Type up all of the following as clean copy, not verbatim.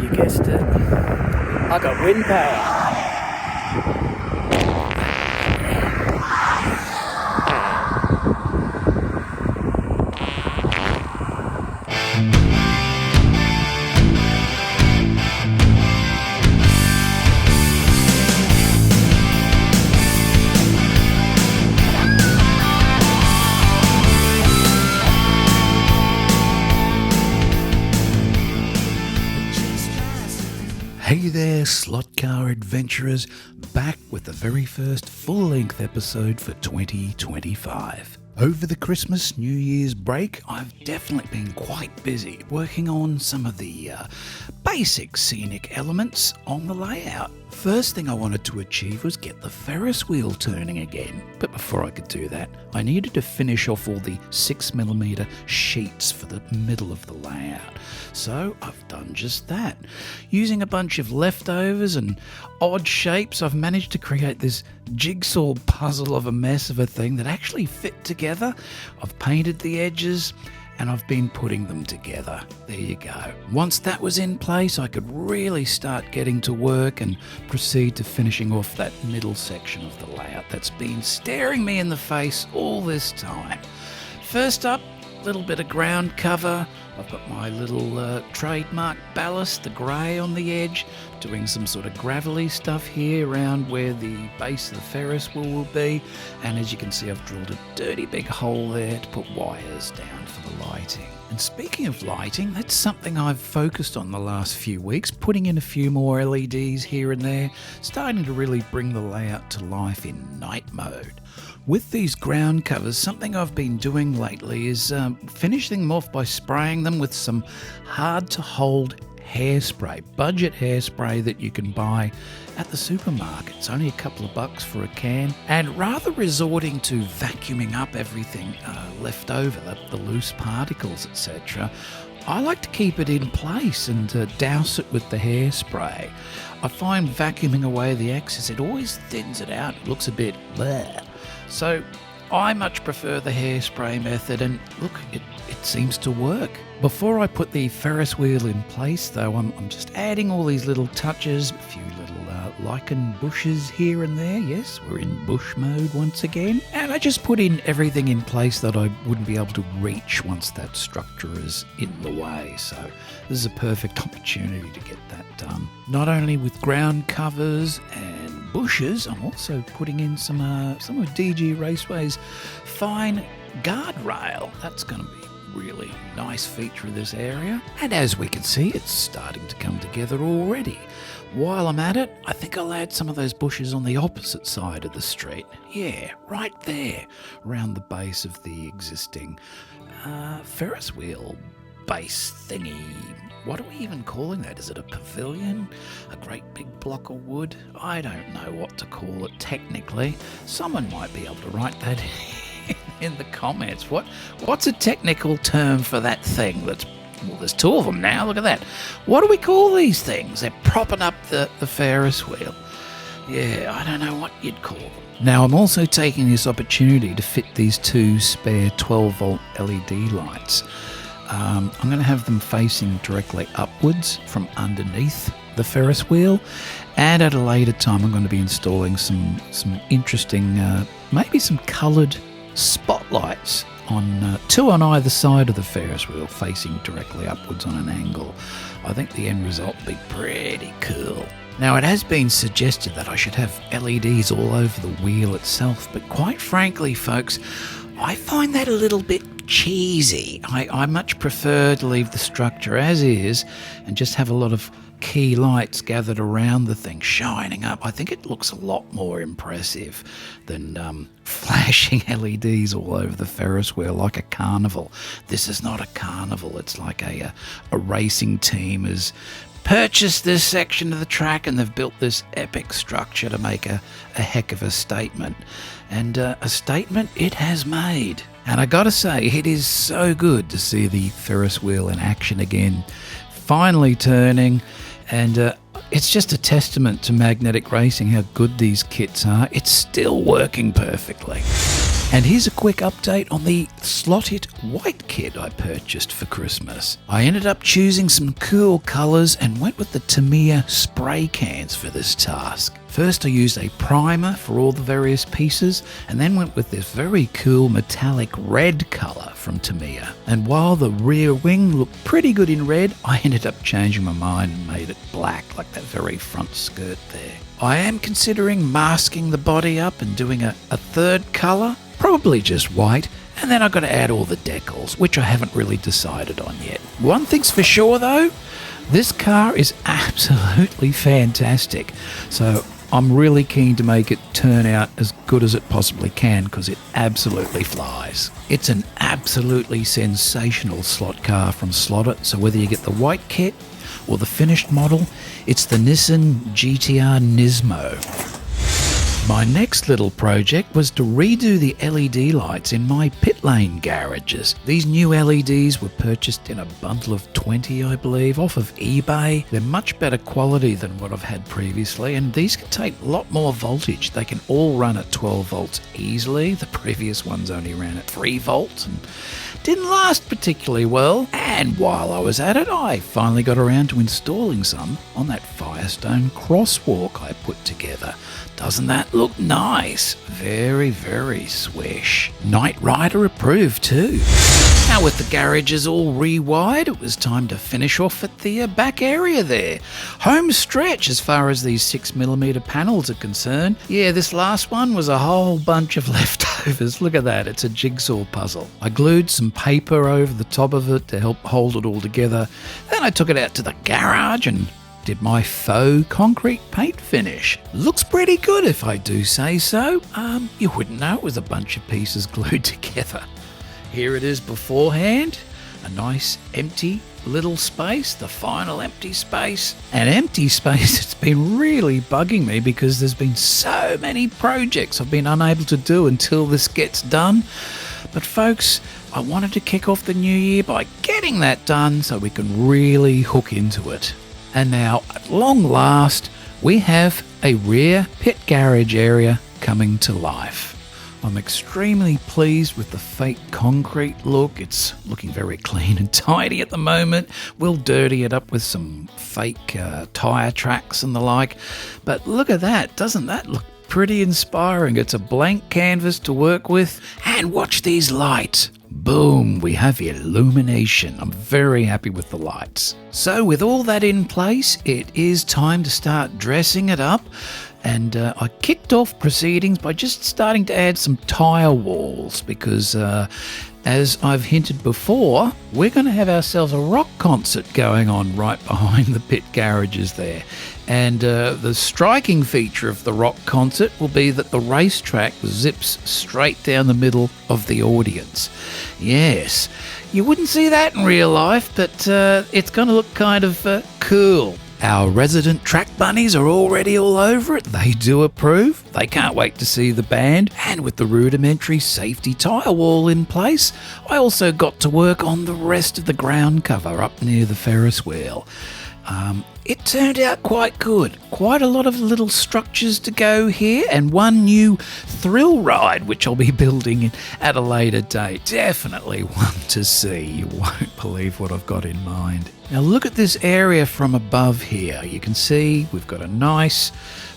You guessed it. I got wind power. Hey there, slot car adventurers, back with the very first full-length episode for 2025. Over the Christmas, New Year's break, I've definitely been quite busy working on some of the basic scenic elements on the layout. First thing I wanted to achieve was get the Ferris wheel turning again. But before I could do that, I needed to finish off all the 6mm sheets for the middle of the layout. So I've done just that. Using a bunch of leftovers and odd shapes, I've managed to create this jigsaw puzzle of a mess of a thing that actually fit together. I've painted the edges and I've been putting them together. There you go. Once that was in place, I could really start getting to work and proceed to finishing off that middle section of the layout that's been staring me in the face all this time. First up, a little bit of ground cover. I've got my little trademark ballast, the grey on the edge, doing some sort of gravelly stuff here around where the base of the Ferris wheel will be. And as you can see, I've drilled a dirty big hole there to put wires down for the lighting. And speaking of lighting, that's something I've focused on the last few weeks, putting in a few more LEDs here and there, starting to really bring the layout to life in night mode. With these ground covers, something I've been doing lately is finishing them off by spraying them with some hard-to-hold hairspray, budget hairspray that you can buy at the supermarket. It's only a couple of bucks for a can. And rather resorting to vacuuming up everything left over, the loose particles, etc., I like to keep it in place and douse it with the hairspray. I find vacuuming away the excess, it always thins it out. It looks a bit bleh. So I much prefer the hairspray method, and look, it seems to work. Before I put the Ferris wheel in place though, I'm just adding all these little touches, a few little lichen bushes here and there. Yes, we're in bush mode once again. And I just put in everything in place that I wouldn't be able to reach once that structure is in the way. So this is a perfect opportunity to get that done. Not only with ground covers and bushes, I'm also putting in some of DG Raceway's fine guardrail. That's going to be really nice feature of this area. And as we can see, it's starting to come together already. While I'm at it, I think I'll add some of those bushes on the opposite side of the street. Yeah, right there, around the base of the existing Ferris wheel base thingy. What are we even calling that? Is it a pavilion? A great big block of wood? I don't know what to call it technically. Someone might be able to write that in the comments. What's a technical term for that thing that's... Well, there's two of them now, look at that. What do we call these things? They're propping up the Ferris wheel. Yeah, I don't know what you'd call them. Now, I'm also taking this opportunity to fit these two spare 12-volt LED lights. I'm going to have them facing directly upwards from underneath the Ferris wheel, and at a later time I'm going to be installing some interesting, maybe some coloured spotlights on two on either side of the Ferris wheel facing directly upwards on an angle. I think the end result will be pretty cool. Now, it has been suggested that I should have LEDs all over the wheel itself, but quite frankly, folks, I find that a little bit cheesy. I much prefer to leave the structure as is and just have a lot of key lights gathered around the thing shining up. I think it looks a lot more impressive than flashing LEDs all over the Ferris wheel like a carnival. This is not a carnival. It's like a racing team has purchased this section of the track and they've built this epic structure to make a heck of a statement. And a statement it has made. And I gotta say, it is so good to see the Ferris wheel in action again, finally turning. And it's just a testament to magnetic racing how good these kits are. It's still working perfectly. And here's a quick update on the Slot It white kit I purchased for Christmas. I ended up choosing some cool colours and went with the Tamiya spray cans for this task. First I used a primer for all the various pieces and then went with this very cool metallic red colour from Tamiya. And while the rear wing looked pretty good in red, I ended up changing my mind and made it black like that very front skirt there. I am considering masking the body up and doing a third colour, probably just white, and then I've got to add all the decals, which I haven't really decided on yet. One thing's for sure though, this car is absolutely fantastic. So I'm really keen to make it turn out as good as it possibly can because it absolutely flies. It's an absolutely sensational slot car from Slot It, so whether you get the white kit or the finished model, it's the Nissan GTR Nismo. My next little project was to redo the LED lights in my pit lane garages. These new LEDs were purchased in a bundle of 20, I believe, off of eBay. They're much better quality than what I've had previously, and these can take a lot more voltage. They can all run at 12 volts easily. The previous ones only ran at 3 volts and didn't last particularly well. And while I was at it, I finally got around to installing some on that Firestone crosswalk I put together. Doesn't that look nice? Very, very swish. Night Rider approved too. Now with the garages all rewired, it was time to finish off at the back area there. Home stretch as far as these 6mm panels are concerned. Yeah, this last one was a whole bunch of leftovers. Look at that, it's a jigsaw puzzle. I glued some paper over the top of it to help hold it all together. Then I took it out to the garage and did my faux concrete paint finish. Looks pretty good if I do say so. You wouldn't know it was a bunch of pieces glued together. Here it is beforehand, a nice empty little space, the final empty space. An empty space that's been really bugging me because there's been so many projects I've been unable to do until this gets done. But folks, I wanted to kick off the new year by getting that done so we can really hook into it. And now, at long last, we have a rear pit garage area coming to life. I'm extremely pleased with the fake concrete look. It's looking very clean and tidy at the moment. We'll dirty it up with some fake tyre tracks and the like. But look at that. Doesn't that look pretty inspiring? It's a blank canvas to work with. And watch these lights. Boom, we have illumination. I'm very happy with the lights. So with all that in place, it is time to start dressing it up. And I kicked off proceedings by just starting to add some tyre walls because as I've hinted before, we're going to have ourselves a rock concert going on right behind the pit garages there. And the striking feature of the rock concert will be that the racetrack zips straight down the middle of the audience. Yes, you wouldn't see that in real life, but it's going to look kind of cool. Our resident track bunnies are already all over it. They do approve. They can't wait to see the band. And with the rudimentary safety tyre wall in place, I also got to work on the rest of the ground cover up near the Ferris wheel. It turned out quite good. Quite a lot of little structures to go here and one new thrill ride which I'll be building at a later date. Definitely one to see. You won't believe what I've got in mind. Now look at this area from above here. You can see we've got a nice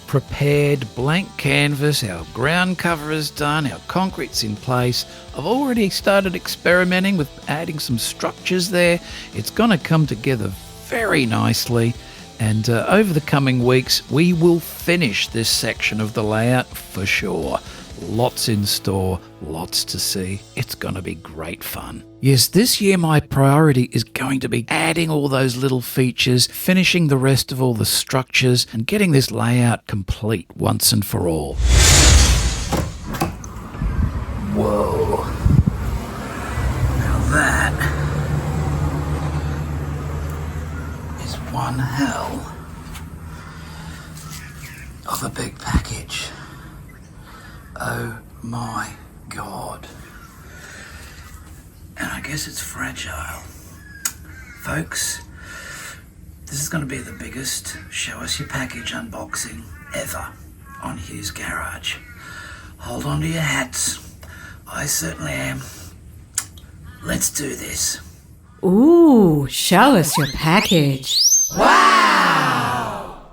prepared blank canvas. Our ground cover is done. Our concrete's in place. I've already started experimenting with adding some structures there. It's going to come together very nicely. And over the coming weeks, we will finish this section of the layout for sure. Lots in store, lots to see. It's going to be great fun. Yes, this year my priority is going to be adding all those little features, finishing the rest of all the structures, and getting this layout complete once and for all. Whoa. Now that is one hell of a big package. Oh my God. And I guess it's fragile. Folks, this is going to be the biggest show us your package unboxing ever on Hughes Garage. Hold on to your hats. I certainly am. Let's do this. Ooh, show us your package. Wow!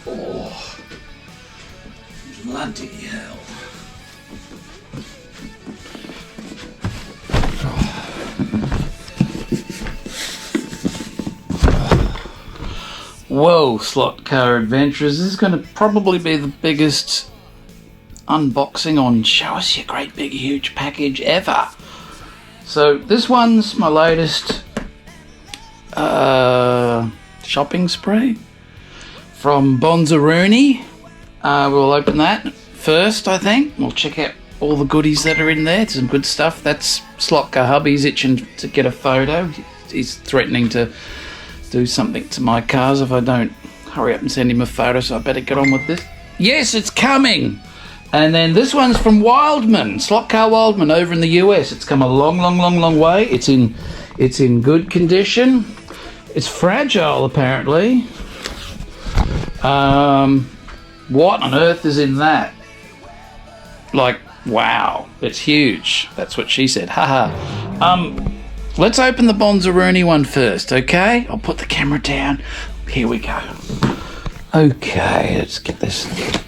Oh, bloody hell. Whoa, Slot Car Adventurers, this is going to probably be the biggest unboxing on Show Us Your Great Big Huge Package ever. So this one's my latest shopping spree from Bonza. We'll open that first, I think. We'll check out all the goodies that are in there. Some good stuff. That's Slot Car Hub. He's itching to get a photo. He's threatening to do something to my cars if I don't hurry up and send him a photo, so I better get on with this. Yes, it's coming! And then this one's from Wildman, Slot Car Wildman over in the US. It's come a long way. It's in good condition. It's fragile, apparently. What on earth is in that? Like, wow, it's huge. That's what she said. Haha. Let's open the Bonza one first, okay? I'll put the camera down. Here we go. Okay, let's get this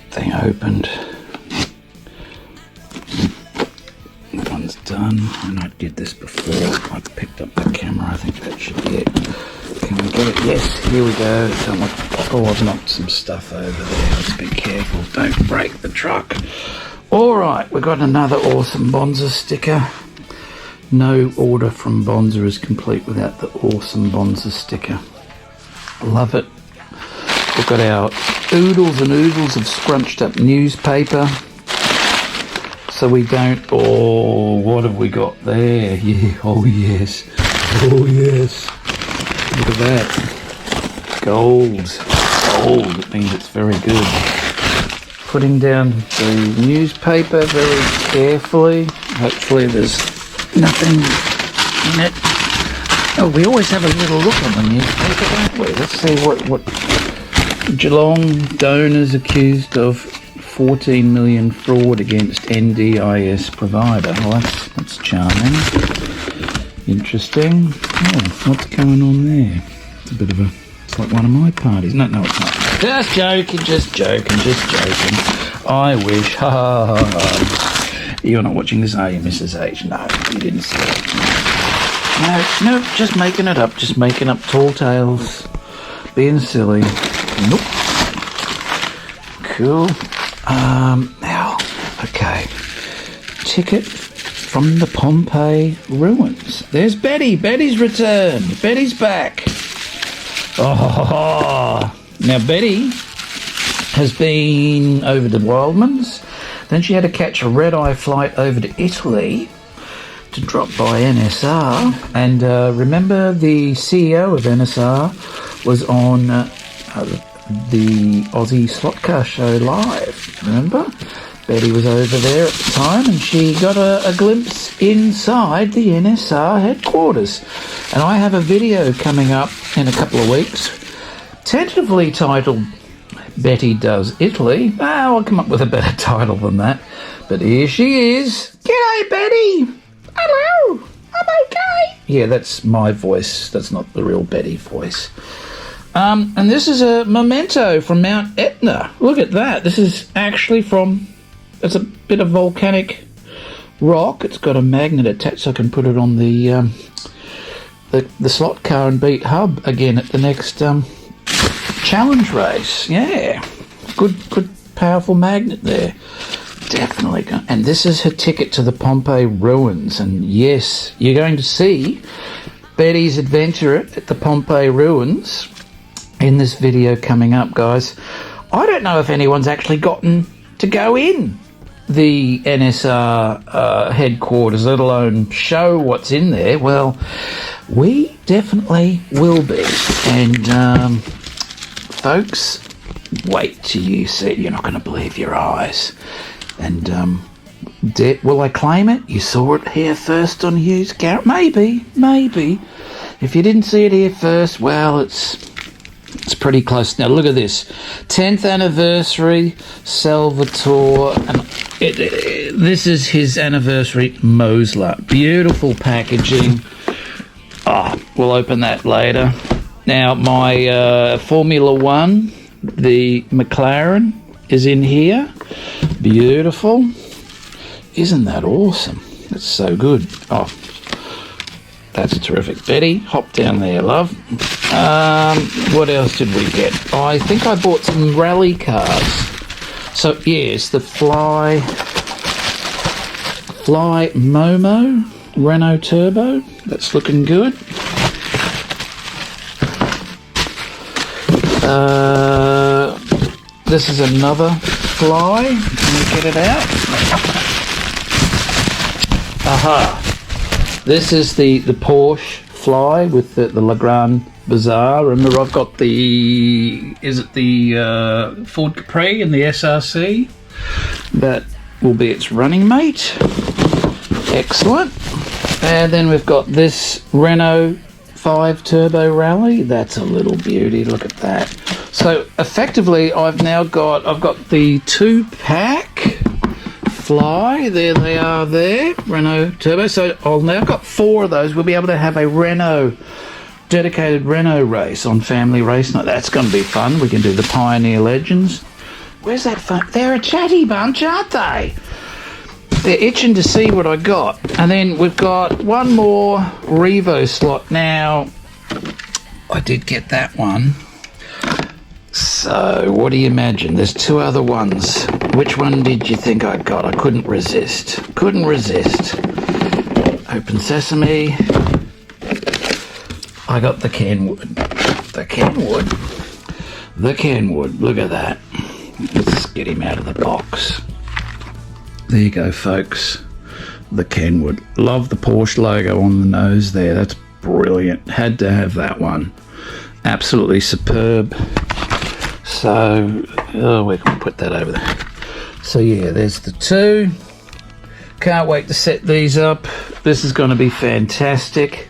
thing opened. One's done. I did this before. I picked up the camera. I think that should be it. Can we get it? Yes, here we go. I've knocked some stuff over there. Let's be careful. Don't break the truck. All right, we've got another awesome Bonza sticker. No order from Bonza is complete without the awesome Bonza sticker. Love it. We've got our oodles and oodles of scrunched up newspaper. So we don't... Oh, what have we got there? Yeah, oh yes. Oh yes. Look at that. Gold. Gold. It means it's very good. Putting down the newspaper very carefully. Hopefully there's nothing in it. Oh, we always have a little look on the newspaper, don't we? Let's see what Geelong donors accused of 14 million fraud against NDIS provider. Well, that's charming. Interesting. Oh, what's going on there? It's a bit of a... It's like one of my parties. No, it's not. Just joking. I wish. Ha ha ha. You're not watching this, are you, Mrs. H? No, you didn't see it. No, just making it up. Just making up tall tales. Being silly. Nope. Cool. Now, okay. Ticket from the Pompeii ruins. There's Betty. Betty's returned. Betty's back. Oh, now Betty has been over to Wildman's. Then she had to catch a red-eye flight over to Italy to drop by NSR. And remember, the CEO of NSR was on the Aussie Slot Car Show live. Remember? Betty was over there at the time, and she got a glimpse inside the NSR headquarters. And I have a video coming up in a couple of weeks, tentatively titled Betty Does Italy. I'll come up with a better title than that. But here she is. G'day, Betty. Hello. I'm okay. Yeah, that's my voice. That's not the real Betty voice. And this is a memento from Mount Etna. Look at that. This is actually from... It's a bit of volcanic rock. It's got a magnet attached, so I can put it on the slot car and beat hub again at the next challenge race. Yeah, good, powerful magnet there. Definitely. And this is her ticket to the Pompeii ruins. And yes, you're going to see Betty's adventure at the Pompeii ruins in this video coming up, guys. I don't know if anyone's actually gotten to go in the NSR headquarters, let alone show what's in there. Well, we definitely will be. And folks, wait till you see it. You're not going to believe your eyes. And will I claim it? You saw it here first on Hughes Garage? Maybe. If you didn't see it here first, well, it's pretty close. Now look at this, 10th anniversary Salvatore, and This is his anniversary Mosler. Beautiful packaging. We'll open that later. Now, my Formula One, the McLaren, is in here. Beautiful. Isn't that awesome? That's so good. Oh, that's terrific. Betty, hop down there, love. What else did we get? I think I bought some rally cars. So, yes, the Fly Momo Renault Turbo. That's looking good. This is another Fly. Can we get it out? Aha. This is the Porsche Fly with the Legrand Bazaar. Remember, I've got the Ford Capri and the SRC. That will be its running mate. Excellent. And then we've got this Renault 5 Turbo Rally. That's a little beauty. Look at that. So effectively, I've got the 2-pack Fly. There they are there. Renault Turbo. So I've now got 4 of those. We'll be able to have a dedicated Renault race on Family Race Night. That's going to be fun. We can do the Pioneer Legends. Where's that fun? They're a chatty bunch, aren't they? They're itching to see what I got. And then we've got one more Revo slot. Now, I did get that one. So, what do you imagine? There's 2 other ones. Which one did you think I got? I couldn't resist. Couldn't resist. Open sesame. I got the Kenwood. The Kenwood. The Kenwood. Look at that. Let's get him out of the box. There you go, folks. The Kenwood. Love the Porsche logo on the nose there. That's brilliant. Had to have that one. Absolutely superb. So, we can put that over there. So, yeah, there's the 2. Can't wait to set these up. This is going to be fantastic.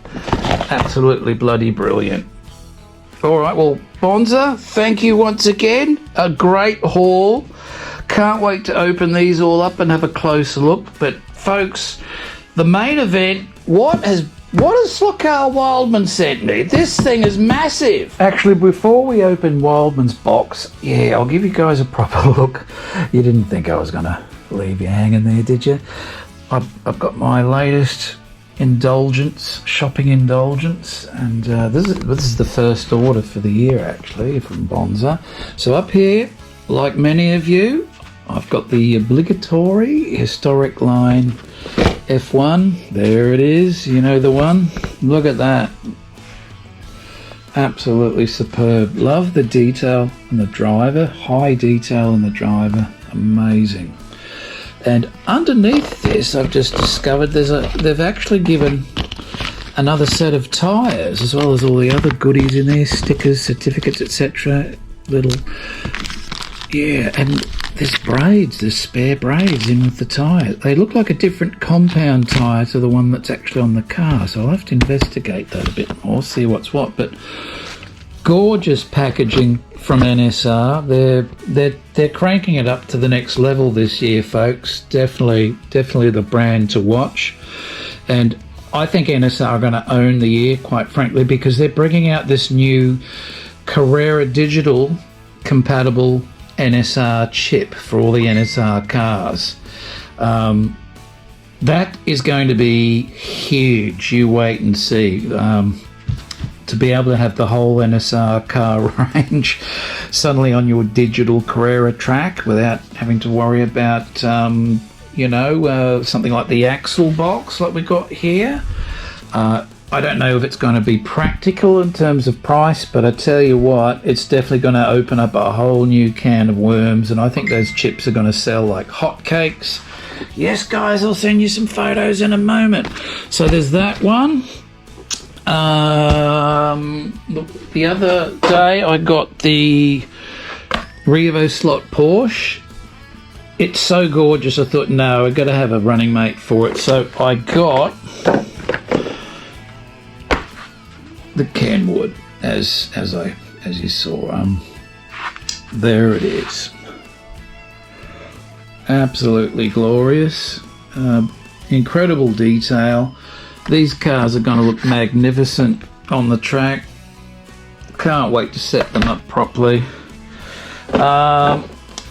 Absolutely bloody brilliant. All right, well, Bonza, thank you once again. A great haul. Can't wait to open these all up and have a closer look. But, folks, the main event, what has Slotcar Wildman sent me? This thing is massive. Actually, before we open Wildman's box, yeah, I'll give you guys a proper look. You didn't think I was going to leave you hanging there, did you? I've got my latest shopping indulgence, and this is the first order for the year, actually, from Bonza. So up here, like many of you, I've got the obligatory historic line F1. There it is, you know the one. Look at that. Absolutely superb. Love the detail in the driver. High detail in the driver. Amazing. And underneath this, I've just discovered they've actually given another set of tyres, as well as all the other goodies in there, stickers, certificates, etc. And there's spare braids in with the tyre. They look like a different compound tyre to the one that's actually on the car, so I'll have to investigate that a bit more, see what's what. But gorgeous packaging from NSR. They're cranking it up to the next level this year, folks. Definitely the brand to watch. And I think NSR are going to own the year, quite frankly, because they're bringing out this new Carrera Digital compatible NSR chip for all the NSR cars. That is going to be huge. You wait and see. To be able to have the whole NSR car range suddenly on your digital Carrera track without having to worry about, something like the axle box like we got here. I don't know if it's going to be practical in terms of price, but I tell you what, it's definitely going to open up a whole new can of worms, and I think those chips are going to sell like hotcakes. Yes, guys, I'll send you some photos in a moment. So there's that one. The other day I got the Revo slot Porsche. It's so gorgeous, I thought, no, I've got to have a running mate for it. So I got the Kenwood, as you saw. There it is. Absolutely glorious. Incredible detail. These cars are going to look magnificent on the track. Can't wait to set them up properly.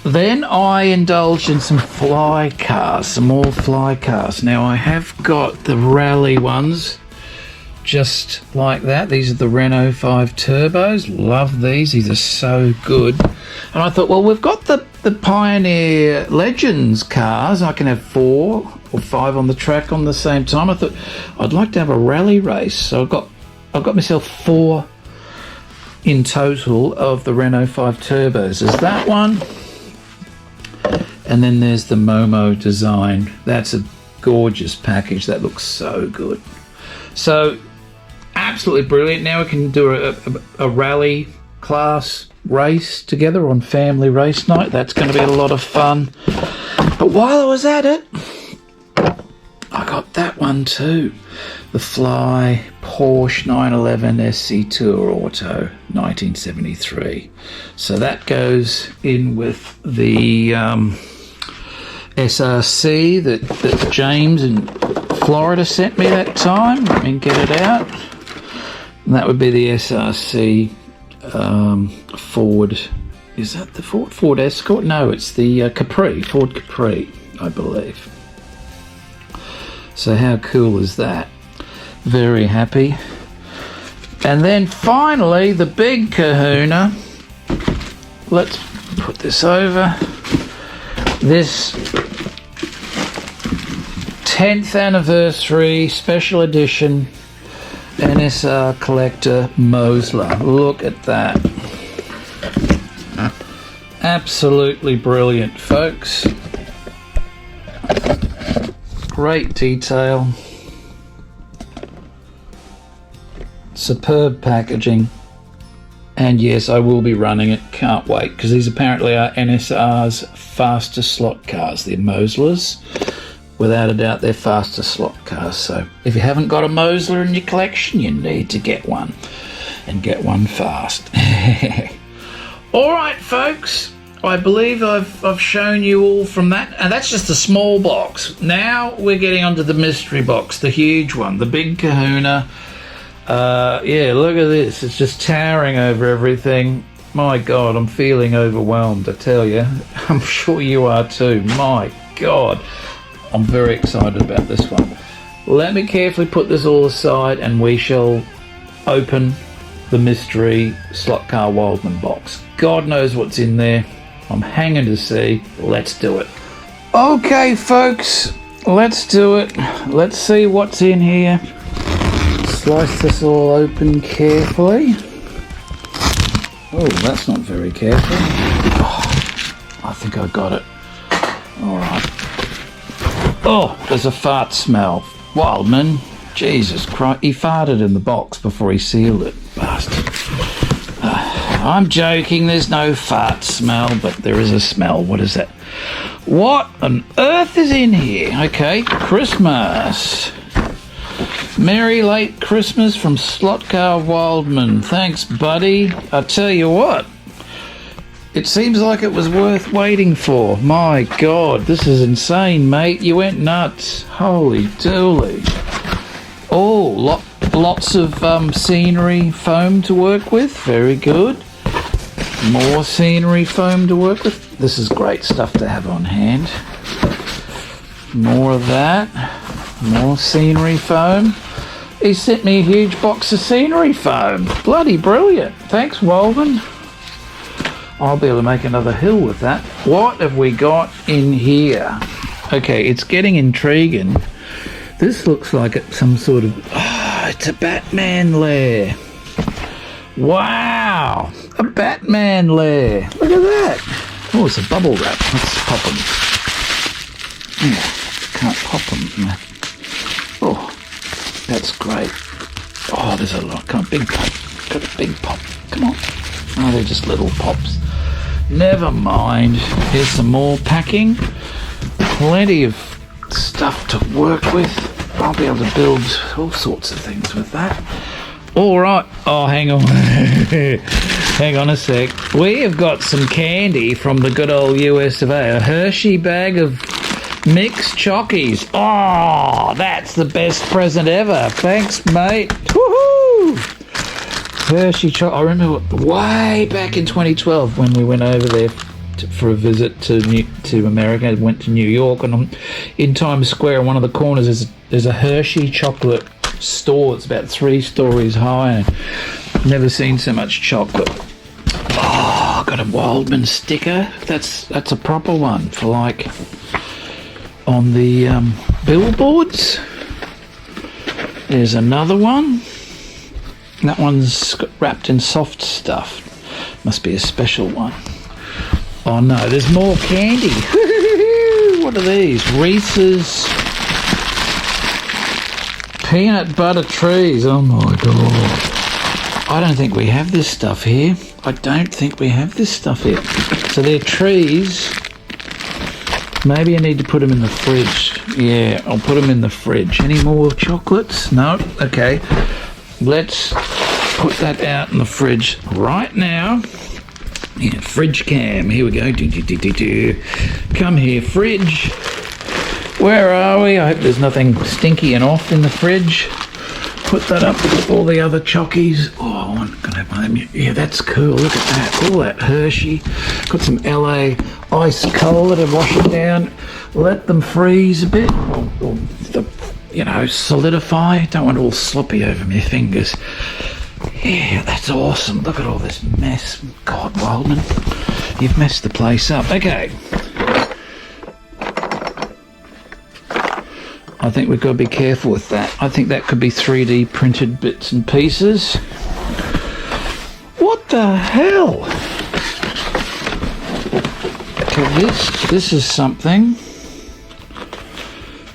Then I indulged in some fly cars, some more fly cars. Now I have got the rally ones, just like that. These are the Renault 5 Turbos. Love these. These are so good. And I thought, well, we've got the Pioneer Legends cars. I can have 4 or 5 on the track on the same time. I thought I'd like to have a rally race. So I've got myself 4 in total of the Renault 5 Turbos. There's that one. And then there's the Momo design. That's a gorgeous package. That looks so good. So absolutely brilliant. Now we can do a rally class race together on family race night. That's going to be a lot of fun. But while I was at it, I got that one too. The Fly Porsche 911 SC Tour Auto 1973. So that goes in with the SRC that James in Florida sent me that time. Let me get it out. And that would be the SRC Ford. Is that the Ford Escort? No, it's the Ford Capri, I believe. So how cool is that? Very happy. And then finally, the big kahuna. Let's put this over. This 10th anniversary special edition NSR collector Mosler. Look at that. Absolutely brilliant, folks. Great detail. Superb packaging. And yes, I will be running it. Can't wait, because these apparently are NSR's fastest slot cars. They're Moslers. Without a doubt, they're fastest slot cars. So if you haven't got a Mosler in your collection, you need to get one. And get one fast. Alright, folks. I believe I've shown you all from that. And that's just the small box. Now we're getting onto the mystery box. The huge one. The big kahuna. Yeah, look at this. It's just towering over everything. My God, I'm feeling overwhelmed, I tell you. I'm sure you are too. My God. I'm very excited about this one. Let me carefully put this all aside and we shall open the mystery slot car Wildman box. God knows what's in there. I'm hanging to see. Let's do it. Okay, folks. Let's do it. Let's see what's in here. Slice this all open carefully. Oh, that's not very careful. Oh, I think I got it. All right. Oh, there's a fart smell. Wildman, Jesus Christ, he farted in the box before he sealed it, bastard. I'm joking, there's no fart smell, but there is a smell. What is that? What on earth is in here? Okay, Christmas. Merry late Christmas from Slot Car Wildman. Thanks, buddy. I tell you what, it seems like it was worth waiting for. My God, this is insane, mate. You went nuts. Holy dooly. Oh, lots of scenery foam to work with. Very good. More scenery foam to work with. This is great stuff to have on hand. More of that. More scenery foam. He sent me a huge box of scenery foam. Bloody brilliant. Thanks, Waldman. I'll be able to make another hill with that. What have we got in here? Okay, it's getting intriguing. This looks like it's some sort of... Oh, it's a Batman lair. Wow. A Batman lair. Look at that. Oh, it's a bubble wrap. Let's pop them. Yeah, can't pop them. Oh, that's great. Oh, there's a lot. Come on, big pop. Got a big pop. Come on. Oh, they're just little pops. Never mind. Here's some more packing. Plenty of stuff to work with. I'll be able to build all sorts of things with that. All right. Oh, hang on. Hang on a sec. We have got some candy from the good old US of A. A Hershey bag of mixed chockies. Oh, that's the best present ever. Thanks, mate. Woohoo! Hershey chocolate. I remember way back in 2012 when we went over there for a visit to America. I went to New York, and in Times Square, in one of the corners, there's a Hershey chocolate store. It's about 3 stories high, and I've never seen so much chocolate. Oh, got a Wildman sticker. That's a proper one for like on the billboards. There's another one. That one's wrapped in soft stuff. Must be a special one. Oh no, there's more candy. What are these? Reese's peanut butter trees. Oh my god. I don't think we have this stuff here. So they're trees. Maybe I need to put them in the fridge. Yeah, I'll put them in the fridge. Any more chocolates? No? Okay. Let's put that out in the fridge right now. Yeah, fridge cam. Here we go. Come here, fridge. Where are we? I hope there's nothing stinky and off in the fridge. Put that up with all the other chockies. Oh, I'm gonna have my own. Yeah, that's cool. Look at that. All that Hershey. Got some LA ice cola to wash it down. Let them freeze a bit. Or solidify. Don't want it all sloppy over my fingers. Yeah, that's awesome. Look at all this mess. God, Wildman, you've messed the place up. Okay. I think we've got to be careful with that. I think that could be 3D printed bits and pieces. What the hell? Okay, this is something.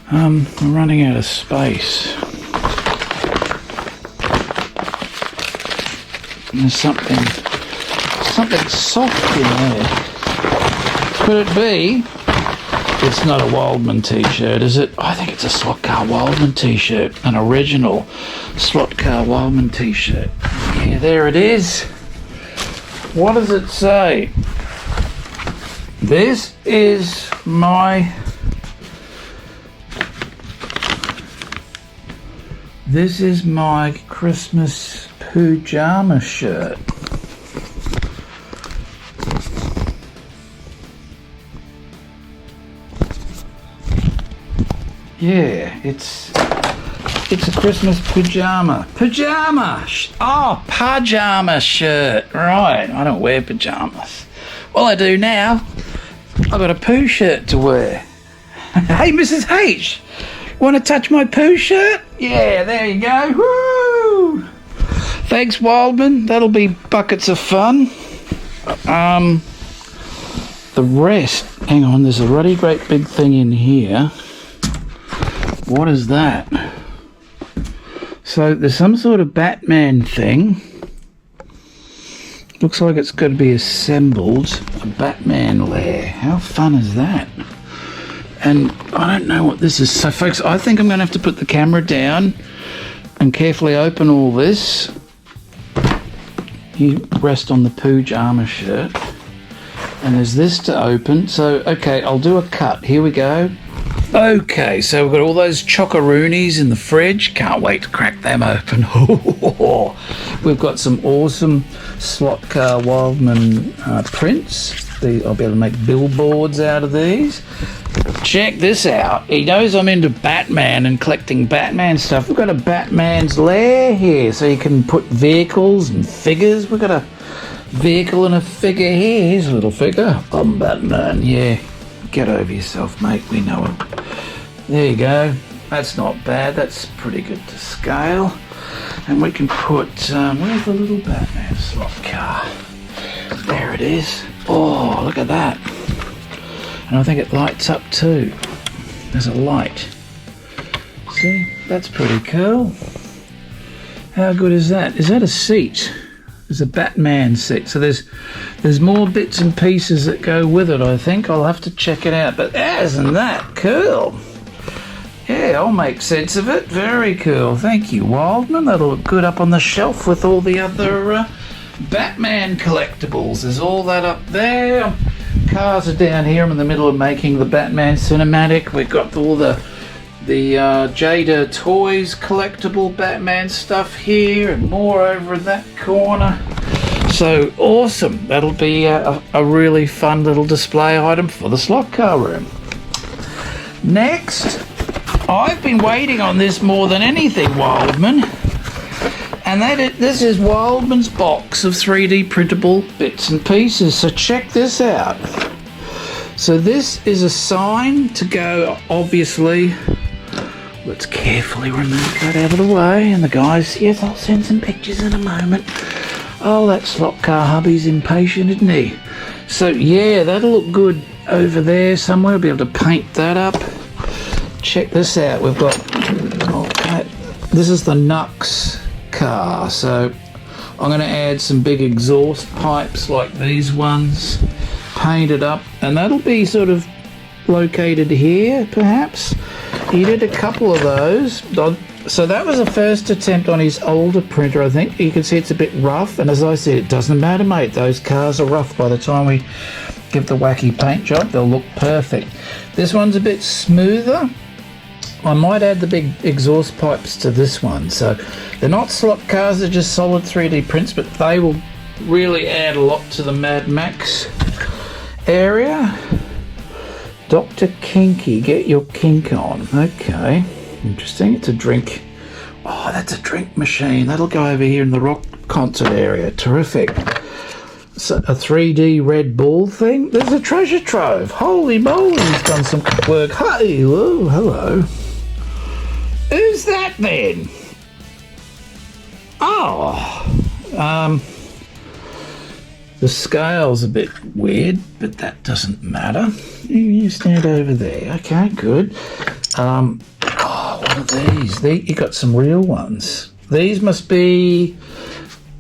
I'm running out of space. There's something soft in there. Could it be? It's not a Wildman t-shirt, is it? I think it's a Slot Car Wildman t-shirt. An original Slot Car Wildman t-shirt. Yeah, there it is. What does it say? This is my Christmas pajama shirt. Yeah, it's a Christmas pajama shirt. Right, I don't wear pajamas. Well, I do now. I've got a poo shirt to wear. Hey, Mrs. H, want to touch my poo shirt? Yeah, there you go. Woo! Thanks, Wildman. That'll be buckets of fun. The rest. Hang on, there's a ruddy great big thing in here. What is that? So there's some sort of Batman thing. Looks like it's got to be assembled. A Batman lair. How fun is that? And I don't know what this is. So folks, I think I'm going to have to put the camera down and carefully open all this. You rest on the pajama shirt. And there's this to open. So, okay, I'll do a cut. Here we go. Okay, so we've got all those chocaroonies in the fridge. Can't wait to crack them open. We've got some awesome Slot Car Wildman prints. I'll be able to make billboards out of these. Check this out. He knows I'm into Batman and collecting Batman stuff. We've got a Batman's lair here, so you can put vehicles and figures. We've got a vehicle and a figure here. Here's a little figure. I'm Batman, yeah. Get over yourself, mate. We know it. There you go. That's not bad. That's pretty good to scale. And we can put... where's the little Batman slot car? There it is. Oh, look at that. And I think it lights up too. There's a light. See? That's pretty cool. How good is that? Is that a seat? There's a Batman seat. So there's more bits and pieces that go with it, I think. I'll have to check it out. But isn't that cool? Yeah, I'll make sense of it. Very cool. Thank you, Wildman. That'll look good up on the shelf with all the other Batman collectibles. There's all that up there. Cars are down here. I'm in the middle of making the Batman cinematic. We've got all the Jada Toys collectible Batman stuff here and more over in that corner. So awesome. That'll be a really fun little display item for the slot car room. Next, I've been waiting on this more than anything, Wildman. And this is Wildman's box of 3D printable bits and pieces. So check this out. So this is a sign to go, obviously. Let's carefully remove that out of the way. And the guys, yes, I'll send some pictures in a moment. Oh, that slot car hubby's impatient, isn't he? So yeah, that'll look good over there somewhere. We'll be able to paint that up. Check this out. We've got, this is the Nux car. So I'm going to add some big exhaust pipes like these ones, paint it up, and that'll be sort of located here, perhaps. He did a couple of those. So that was the first attempt on his older printer, I think. You can see it's a bit rough, and as I said, it doesn't matter, mate. Those cars are rough. By the time we give the wacky paint job, they'll look perfect. This one's a bit smoother. I might add the big exhaust pipes to this one. So they're not slot cars, they're just solid 3D prints, but they will really add a lot to the Mad Max area. Dr. Kinky, get your kink on. Okay. Interesting. It's a drink. Oh, that's a drink machine. That'll go over here in the rock concert area. Terrific. So a 3D Red Bull thing. There's a treasure trove. Holy moly, he's done some good work. Hey, whoa, hello. Who's that then? Oh, the scale's a bit weird, but that doesn't matter. You stand over there. Okay, good. What are these? You got some real ones. These must be...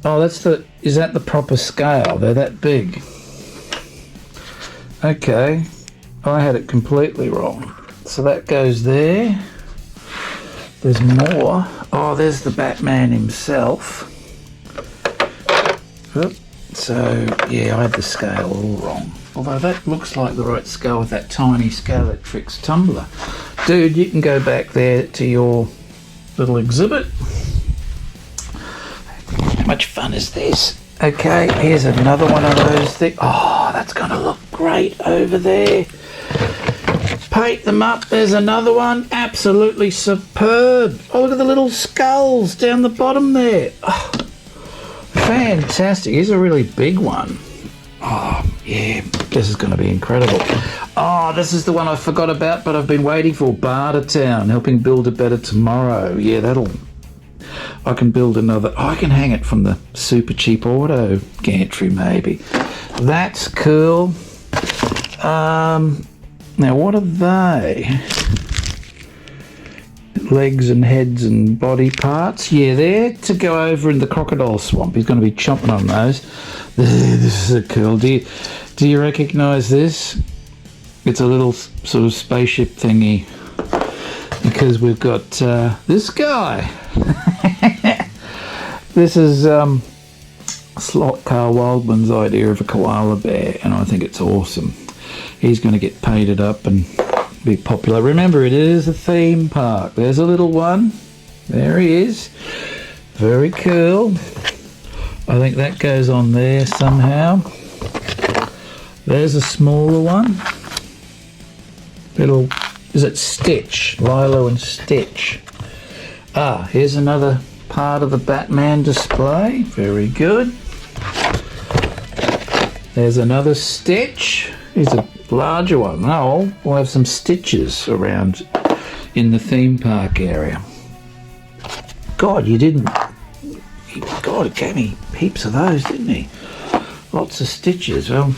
Oh, is that the proper scale? They're that big. Okay. I had it completely wrong. So that goes there. There's more. Oh, there's the Batman himself. Oop. So, yeah, I had the scale all wrong. Although that looks like the right scale with that tiny Scalatrix tumbler. Dude, you can go back there to your little exhibit. How much fun is this? Okay, here's another one of those things. Oh, that's going to look great over there. Paint them up. There's another one. Absolutely superb. Oh, look at the little skulls down the bottom there. Oh, fantastic. Here's a really big one. Oh, yeah, this is going to be incredible. Oh, this is the one I forgot about, but I've been waiting for. Bartertown, helping build a better tomorrow. Yeah, I can build another. Oh, I can hang it from the super cheap auto gantry, maybe. That's cool. Now, what are they? Legs and heads and body parts. Yeah, they're to go over in the crocodile swamp. He's going to be chomping on those. This is a cool. Do you recognise this? It's a little sort of spaceship thingy. Because we've got this guy. This is Slot Car Wildman's idea of a koala bear, and I think it's awesome. He's going to get painted up and be popular. Remember, it is a theme park. There's a little one. There he is. Very cool. I think that goes on there somehow. There's a smaller one. Is it Stitch? Lilo and Stitch. Ah, here's another part of the Batman display. Very good. There's another Stitch. Here's a larger one. Oh, we'll have some Stitches around in the theme park area. God, he gave me heaps of those, didn't he? Lots of Stitches. Well,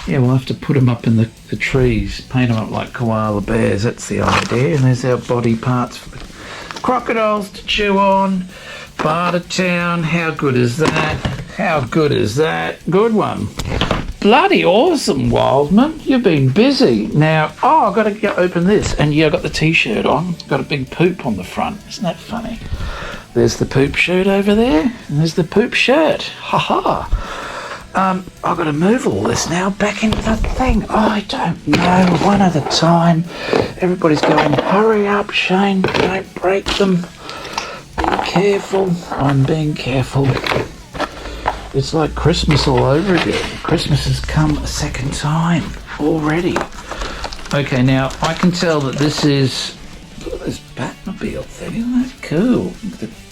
yeah, we'll have to put them up in the trees, paint them up like koala bears. That's the idea. And there's our body parts for the crocodiles to chew on. Bartertown, how good is that? How good is that? Good one. Bloody awesome, Wildman. You've been busy. Now, I've got to open this. And yeah, I've got the t-shirt on. Got a big poop on the front. Isn't that funny? There's the poop chute over there, and there's the poop shirt. Ha ha. I've got to move all this now back into that thing. I don't know, one at a time. Everybody's going, hurry up, Shane, don't break them. Be careful. I'm being careful. It's like Christmas all over again. Christmas has come a second time already. Okay, now I can tell that this is... Look at this Batmobile thing, isn't that cool?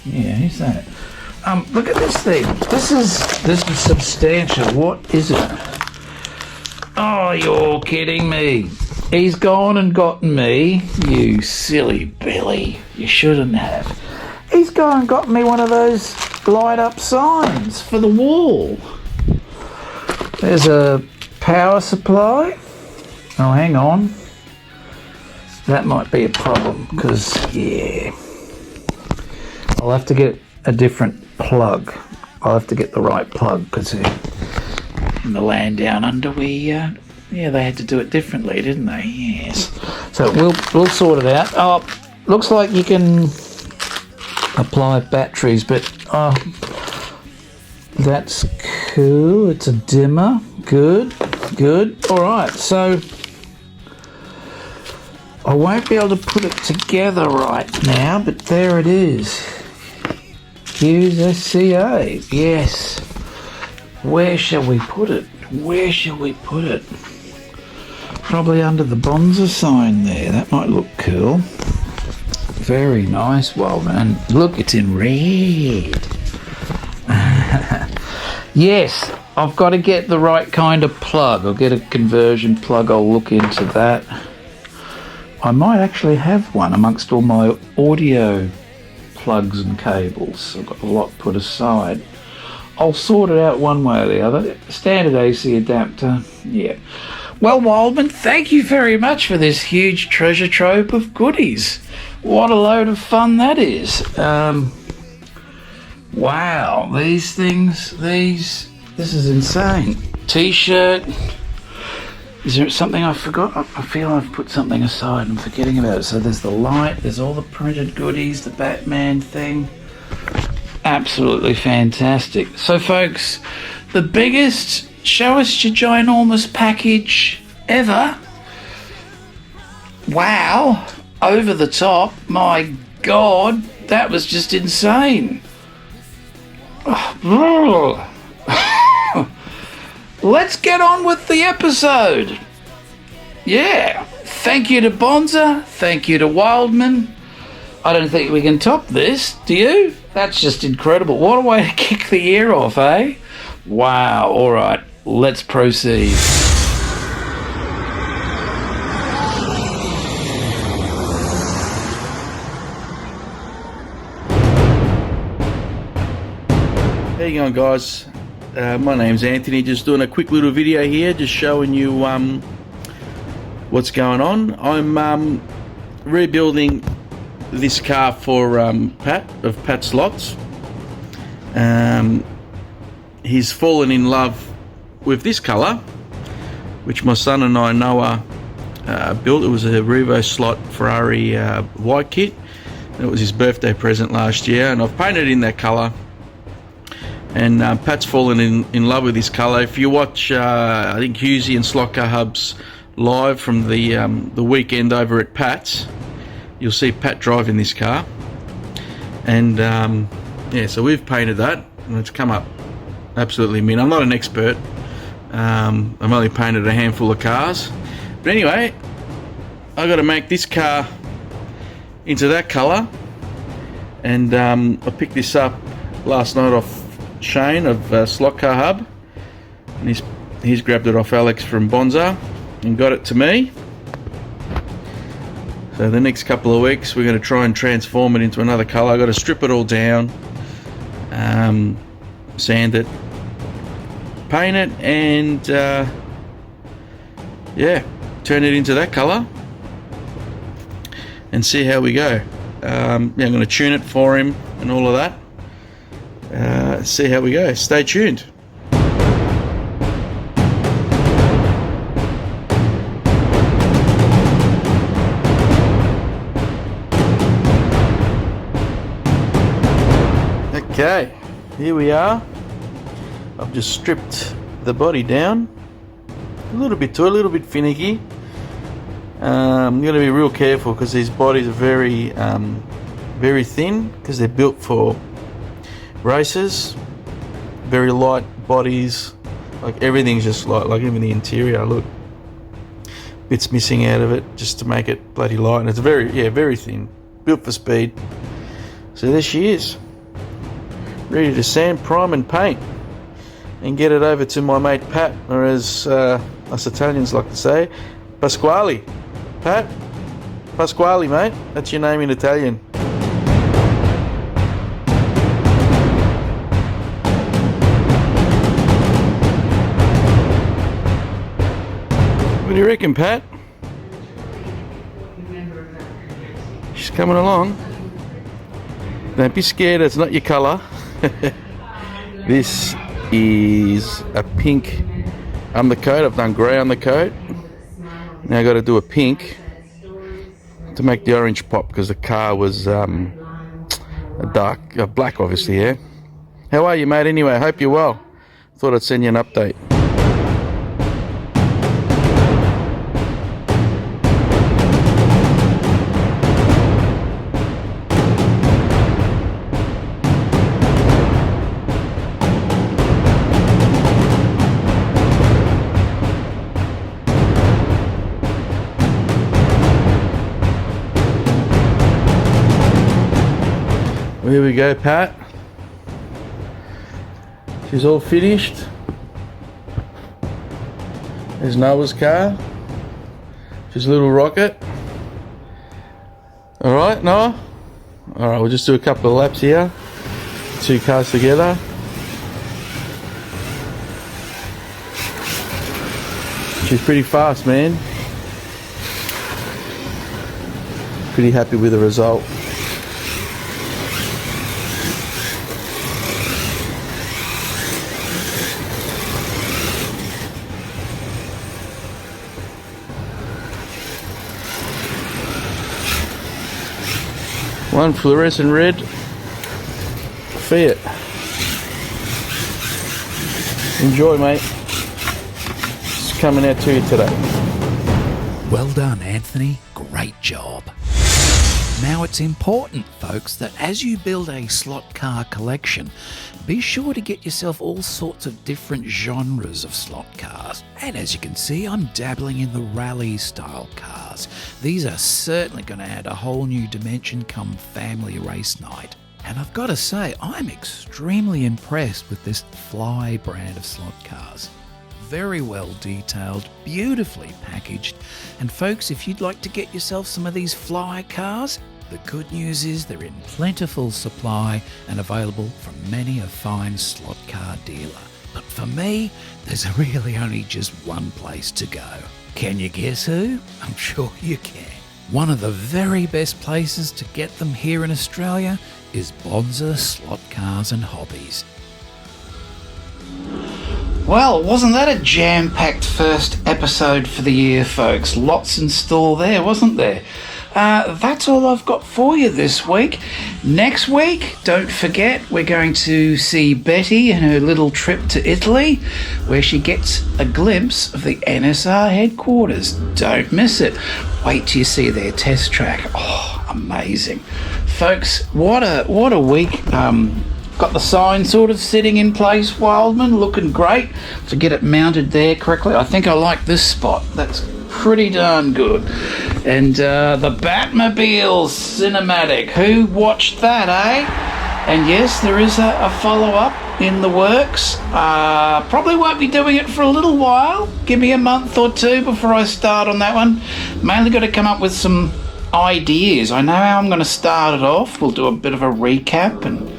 Yeah, who's that? Look at this thing. This is substantial. What is it? Oh, you're kidding me. He's gone and gotten me. You silly Billy. You shouldn't have. He's gone and got me one of those light up signs for the wall. There's a power supply. Oh, hang on. That might be a problem because, yeah, I'll have to get a different plug. I'll have to get the right plug because in the land down under they had to do it differently, didn't they? Yes. So we'll sort it out. Oh, looks like you can apply batteries, but that's cool. It's a dimmer. Good. All right, so I won't be able to put it together right now, but there it is. Hughes SCA. Yes. Where shall we put it? Probably under the Bonza sign there. That might look cool. Very nice. Well, man, look, it's in red. Yes, I've got to get the right kind of plug. I'll get a conversion plug. I'll look into that. I might actually have one amongst all my audio plugs and cables. I've got a lot put aside. I'll sort it out one way or the other. Standard AC adapter, yeah. Well, Wildman, thank you very much for this huge treasure trove of goodies. What a load of fun that is. Wow, these things, this is insane. T-shirt. Is there something I forgot? I feel I've put something aside. I'm forgetting about it. So there's the light. There's all the printed goodies. The Batman thing. Absolutely fantastic. So, folks, the biggest show us your ginormous package ever. Wow. Over the top. My God. That was just insane. Let's get on with the episode. Yeah. Thank you to Bonza. Thank you to Wildman. I don't think we can top this. Do you? That's just incredible. What a way to kick the year off, eh? Wow. All right. Let's proceed. How you going, guys? My name's Anthony, just doing a quick little video here, just showing you what's going on. I'm rebuilding this car for Pat of Pat's Lots. He's fallen in love with this colour, which my son and I, Noah, built. It was a Revo slot Ferrari white kit. It was his birthday present last year, and I've painted in that colour. And Pat's fallen in love with this colour. If you watch, I think Hughesy and Slot Car Hub's live from the weekend over at Pat's, you'll see Pat driving this car. And yeah, so we've painted that, and it's come up absolutely mint. I'm not an expert. I've only painted a handful of cars. But anyway, I've got to make this car into that colour. And I picked this up last night off Shane of Slot Car Hub, and he's grabbed it off Alex from Bonza and got it to me. So the next couple of weeks we're going to try and transform it into another colour. I've got to strip it all down, sand it, paint it, and yeah, turn it into that colour and see how we go. Yeah, I'm going to tune it for him and all of that. See how we go. Stay tuned. Okay, here we are. I've just stripped the body down a little bit finicky. I'm going to be real careful because these bodies are very thin because they're built for races. Very light bodies, like everything's just like even the interior, look, bits missing out of it just to make it bloody light, and it's very thin, built for speed. So there she is, ready to sand, prime and paint and get it over to my mate Pat, or as us Italians like to say, Pasquale. Pat, Pasquale, mate, that's your name in Italian. What do you reckon, Pat? She's coming along. Don't be scared, it's not your colour. This is a pink undercoat. I've done grey undercoat. Now I've got to do a pink to make the orange pop because the car was a black, obviously, yeah? How are you, mate, anyway? Hope you're well. Thought I'd send you an update. Here we go, Pat. She's all finished. There's Noah's car. She's a little rocket. Alright, Noah? Alright, we'll just do a couple of laps here. Two cars together. She's pretty fast, man. Pretty happy with the result. One fluorescent red Fiat. Enjoy, mate. It's coming out to you today. Well done, Anthony. Great job. Now it's important, folks, that as you build a slot car collection, be sure to get yourself all sorts of different genres of slot cars. And as you can see, I'm dabbling in the rally style cars. These are certainly going to add a whole new dimension come family race night. And I've got to say, I'm extremely impressed with this Fly brand of slot cars. Very well detailed, beautifully packaged. And folks, if you'd like to get yourself some of these Fly cars, the good news is they're in plentiful supply and available from many a fine slot car dealer. But for me, there's really only just one place to go. Can you guess who? I'm sure you can. One of the very best places to get them here in Australia is Bonza Slot Cars and Hobbies. Well, wasn't that a jam-packed first episode for the year, folks? Lots in store there, wasn't there? That's all I've got for you this week. Next week, don't forget, we're going to see Betty and her little trip to Italy, where she gets a glimpse of the NSR headquarters. Don't miss it. Wait till you see their test track. Oh, amazing. Folks, what a week. Got the sign sort of sitting in place, Wildman, looking great. To get it mounted there correctly, I think I like this spot. That's pretty darn good. And the Batmobile cinematic. Who watched that, eh? And yes, there is a follow-up in the works. Probably won't be doing it for a little while. Give me a month or two before I start on that one. Mainly got to come up with some ideas. I know how I'm going to start it off. We'll do a bit of a recap and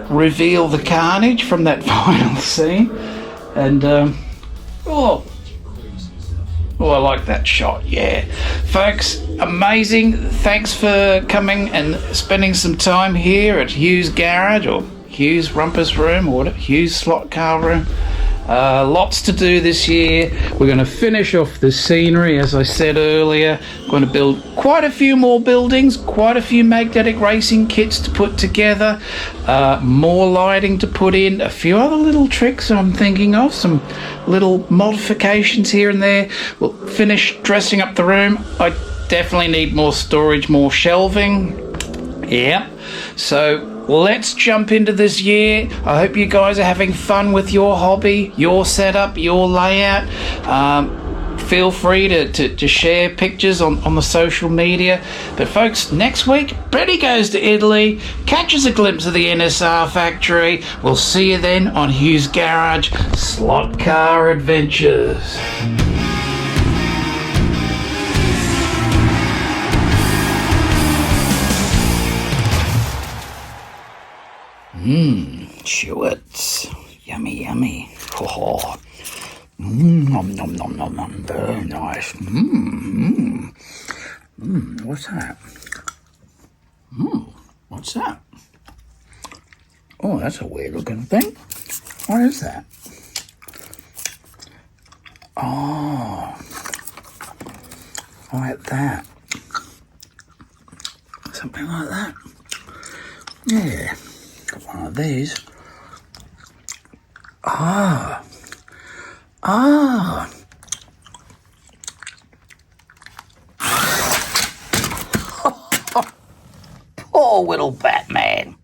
reveal the carnage from that final scene. And I like that shot, yeah. Folks, amazing. Thanks for coming and spending some time here at Hughes Garage, or Hughes Rumpus Room, or Hughes Slot Car Room. Lots to do this year. We're going to finish off the scenery, as I said earlier. We're going to build quite a few more buildings, quite a few magnetic racing kits to put together, more lighting to put in, a few other little tricks I'm thinking of, some little modifications here and there. We'll finish dressing up the room. I definitely need more storage, more shelving. Yeah. So let's jump into this year. I hope you guys are having fun with your hobby, your setup, your layout. Feel free to share pictures on the social media. But folks, next week, Brady goes to Italy, catches a glimpse of the NSR factory. We'll see you then on Hughes Garage Slot Car Adventures. Chewits. Yummy, yummy. Oh. Nom, nom, nom, nom, nom. Very nice. What's that? What's that? Oh, that's a weird looking thing. What is that? Oh. Like that. Something like that. Yeah. Got one of these. Poor little Batman.